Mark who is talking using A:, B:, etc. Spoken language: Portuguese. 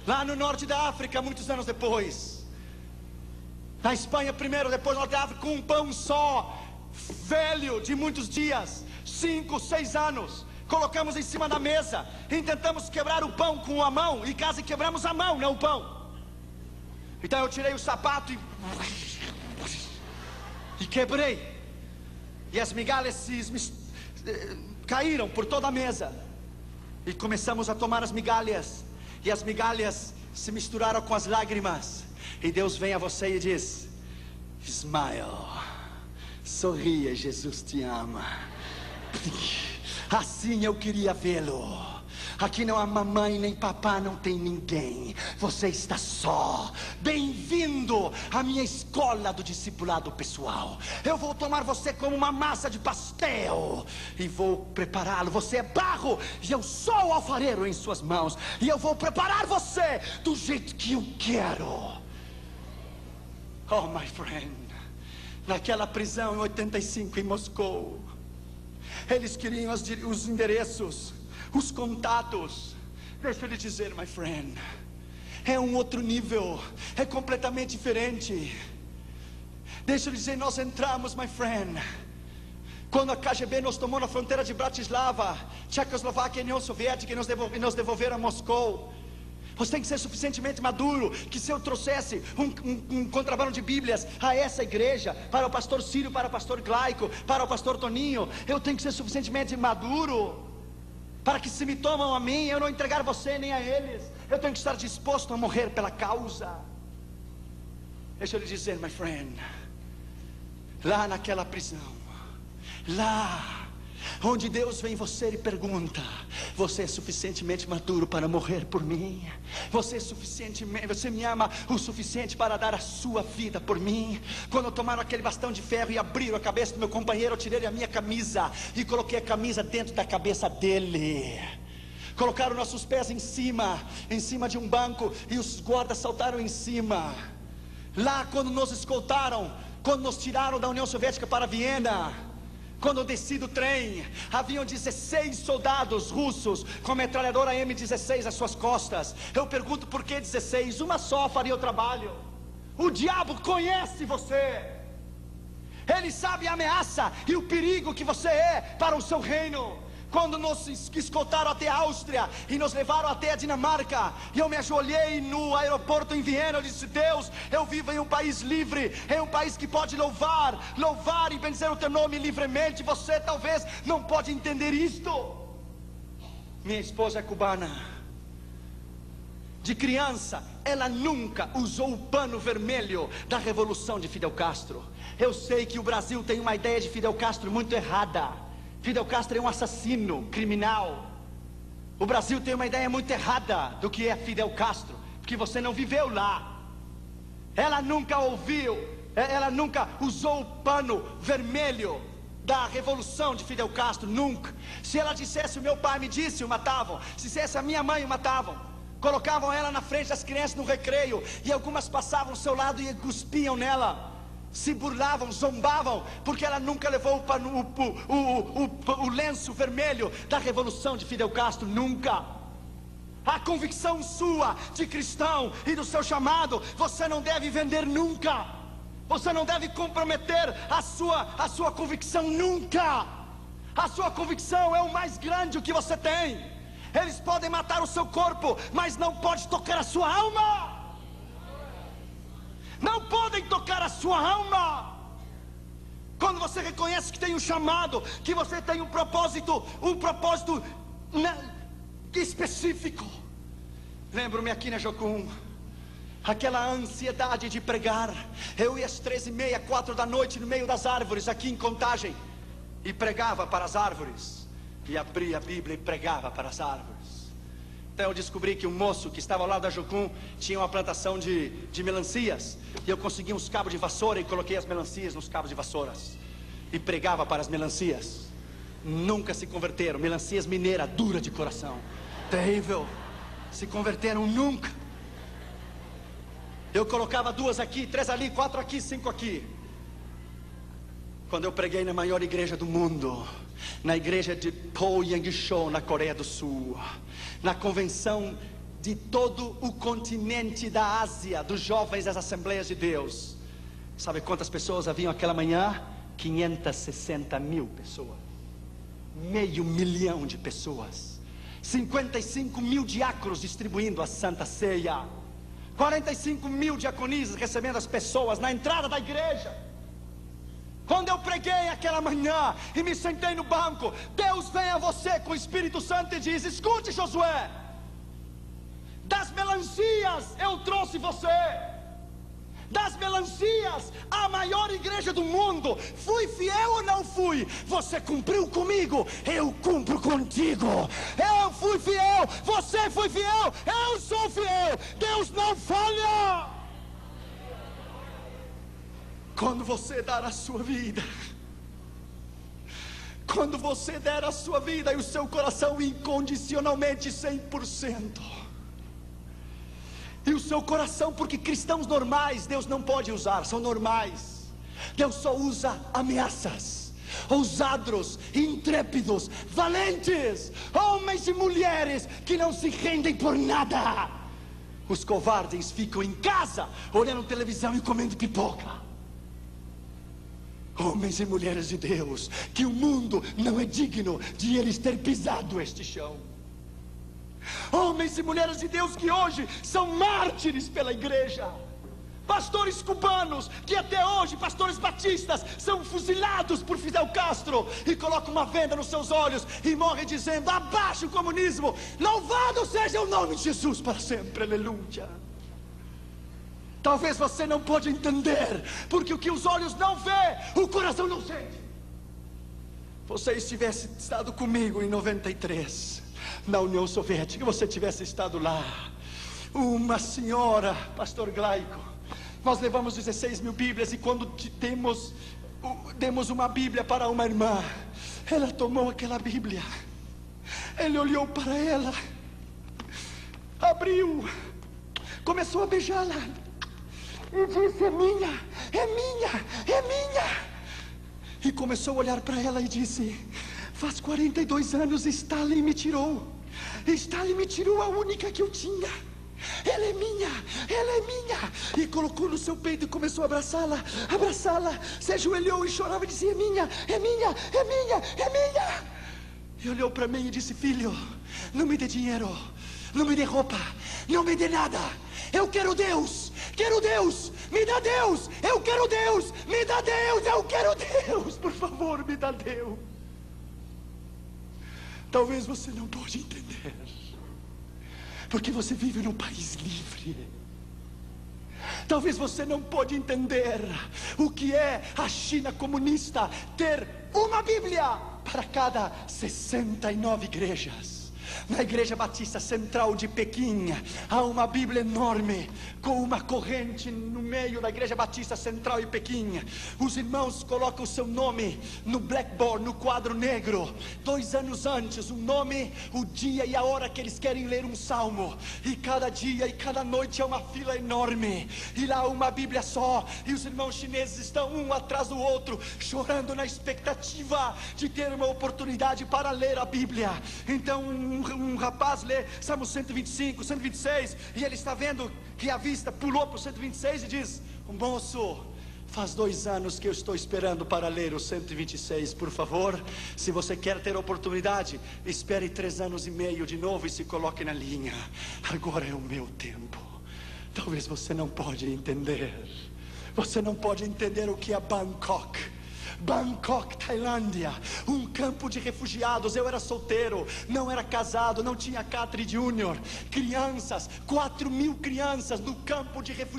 A: Lá no norte da África, muitos anos depois, na Espanha primeiro, depois no norte da África, com um pão só, velho, de muitos dias, 5, 6 anos, colocamos em cima da mesa, e tentamos quebrar o pão com a mão, e quase quebramos a mão, não o pão. Então eu tirei o sapato e quebrei, e as migalhas caíram por toda a mesa, e começamos a tomar as migalhas, e as migalhas se misturaram com as lágrimas, e Deus vem a você e diz: smile, sorria, Jesus te ama. Assim eu queria vê-lo. Aqui não há mamãe nem papá, não tem ninguém. Você está só. Bem-vindo à minha escola do discipulado pessoal. Eu vou tomar você como uma massa de pastel e vou prepará-lo. Você é barro e eu sou o alfareiro em suas mãos, e eu vou preparar você do jeito que eu quero. Oh, my friend, naquela prisão em 85 em Moscou, eles queriam os endereços, os contatos. Deixa eu lhe dizer, my friend, é um outro nível, é completamente diferente. Deixa eu lhe dizer, nós entramos, my friend, quando a KGB nos tomou na fronteira de Bratislava, Tchecoslováquia e União Soviética, e nos devolveram a Moscou. Você tem que ser suficientemente maduro, que se eu trouxesse um contrabando de Bíblias a essa igreja, para o pastor Círio, para o pastor Glaico, para o pastor Toninho, eu tenho que ser suficientemente maduro, para que se me tomam a mim, eu não entregar você nem a eles. Eu tenho que estar disposto a morrer pela causa. Deixa eu lhe dizer, my friend, lá naquela prisão, lá onde Deus vem em você e pergunta: você é suficientemente maduro para morrer por mim? Você me ama o suficiente para dar a sua vida por mim? Quando tomaram aquele bastão de ferro e abriram a cabeça do meu companheiro, eu tirei a minha camisa e coloquei a camisa dentro da cabeça dele. Colocaram nossos pés em cima de um banco, e os guardas saltaram em cima. Lá quando nos escoltaram, quando nos tiraram da União Soviética para Viena, quando eu desci do trem, haviam 16 soldados russos com a metralhadora M16 às suas costas. Eu pergunto, por que 16? Uma só faria o trabalho. O diabo conhece você. Ele sabe a ameaça e o perigo que você é para o seu reino. Quando nos escoltaram até a Áustria e nos levaram até a Dinamarca, e eu me ajoelhei no aeroporto em Viena, eu disse: Deus, eu vivo em um país livre, em um país que pode louvar e bendizer o teu nome livremente. Você talvez não pode entender isto. Minha esposa é cubana. De criança, ela nunca usou o pano vermelho da revolução de Fidel Castro. Eu sei que o Brasil tem uma ideia de Fidel Castro muito errada. Fidel Castro é um assassino, criminal. O Brasil tem uma ideia muito errada do que é Fidel Castro, porque você não viveu lá. Ela nunca usou o pano vermelho da revolução de Fidel Castro, nunca. Se ela dissesse: o meu pai me disse, o matavam. Se dissesse: a minha mãe, o matavam. Colocavam ela na frente das crianças no recreio, e algumas passavam ao seu lado e cuspiam nela, se burlavam, zombavam, porque ela nunca levou o lenço vermelho da revolução de Fidel Castro, nunca. A convicção sua de cristão e do seu chamado, você não deve vender nunca. Você não deve comprometer a sua convicção nunca. A sua convicção é o mais grande que você tem. Eles podem matar o seu corpo, mas não pode tocar a sua alma. Não podem tocar a sua alma. Quando você reconhece que tem um chamado, que você tem um propósito específico. Lembro-me aqui na Jocum, aquela ansiedade de pregar. Eu ia às 3h30, 4 da noite, no meio das árvores, aqui em Contagem, e pregava para as árvores, e abria a Bíblia e pregava para as árvores. Então eu descobri que um moço que estava ao lado da Jocum tinha uma plantação de melancias, e eu consegui uns cabos de vassoura e coloquei as melancias nos cabos de vassouras e pregava para as melancias. Nunca se converteram. Melancias mineira, dura de coração, terrível. Se converteram nunca. Eu colocava 2 aqui, 3 ali, 4 aqui, 5 aqui. Quando eu preguei na maior igreja do mundo, na igreja de Po Yang Shou, na Coreia do Sul, na convenção de todo o continente da Ásia, dos jovens das Assembleias de Deus. Sabe quantas pessoas haviam aquela manhã? 560 mil pessoas. 500 mil de pessoas. 55 mil diáconos distribuindo a Santa Ceia. 45 mil diaconisas recebendo as pessoas na entrada da igreja. Quando eu preguei aquela manhã e me sentei no banco, Deus vem a você com o Espírito Santo e diz: escute, Josué, das melancias eu trouxe você, das melancias, a maior igreja do mundo. Fui fiel ou não fui? Você cumpriu comigo, eu cumpro contigo. Eu fui fiel, você foi fiel, eu sou fiel. Deus não falha. Quando você dar a sua vida, quando você der a sua vida e o seu coração incondicionalmente 100%, e o seu coração, porque cristãos normais Deus não pode usar, são normais. Deus só usa ameaças, ousados, intrépidos, valentes, homens e mulheres que não se rendem por nada. Os covardes ficam em casa olhando televisão e comendo pipoca. Homens e mulheres de Deus, que o mundo não é digno de eles ter pisado este chão. Homens e mulheres de Deus que hoje são mártires pela igreja. Pastores cubanos que até hoje, pastores batistas, são fuzilados por Fidel Castro e colocam uma venda nos seus olhos e morrem dizendo: abaixo o comunismo, louvado seja o nome de Jesus para sempre, aleluia. Talvez você não pode entender, porque o que os olhos não vê, o coração não sente. Você tivesse estado comigo em 93, na União Soviética, você tivesse estado lá, uma senhora, pastor Glaico, nós levamos 16 mil Bíblias, e quando demos uma Bíblia para uma irmã, ela tomou aquela Bíblia, ele olhou para ela, abriu, começou a beijá-la e disse: é minha, é minha, é minha. E começou a olhar para ela e disse: faz 42 anos Stalin me tirou. Stalin me tirou a única que eu tinha. Ela é minha, ela é minha. E colocou no seu peito e começou a abraçá-la, abraçá-la. Se ajoelhou e chorava e dizia: é minha, é minha, é minha, é minha. E olhou para mim e disse: filho, não me dê dinheiro, não me dê roupa, não me dê nada. Eu quero Deus, me dá Deus, eu quero Deus, me dá Deus, eu quero Deus, por favor, me dá Deus. Talvez você não pode entender, porque você vive num país livre. Talvez você não pode entender o que é a China comunista ter uma Bíblia para cada 69 igrejas. Na Igreja Batista Central de Pequim há uma Bíblia enorme, com uma corrente no meio da Igreja Batista Central de Pequim. Os irmãos colocam o seu nome no blackboard, no quadro negro, 2 anos antes, o nome, o dia e a hora que eles querem ler um salmo. E cada dia e cada noite é uma fila enorme, e lá uma Bíblia só, e os irmãos chineses estão um atrás do outro, chorando na expectativa de ter uma oportunidade para ler a Bíblia. Então um rapaz lê Salmo 125, 126, e ele está vendo que a vista pulou para o 126 e diz: moço, faz 2 anos que eu estou esperando para ler o 126, por favor, se você quer ter oportunidade, espere 3 anos e meio de novo e se coloque na linha. Agora é o meu tempo. Talvez você não pode entender, você não pode entender o que é Bangkok, Tailândia, um campo de refugiados. Eu era solteiro, não era casado, não tinha Catri Júnior. Crianças, 4.000 crianças no campo de refugiados.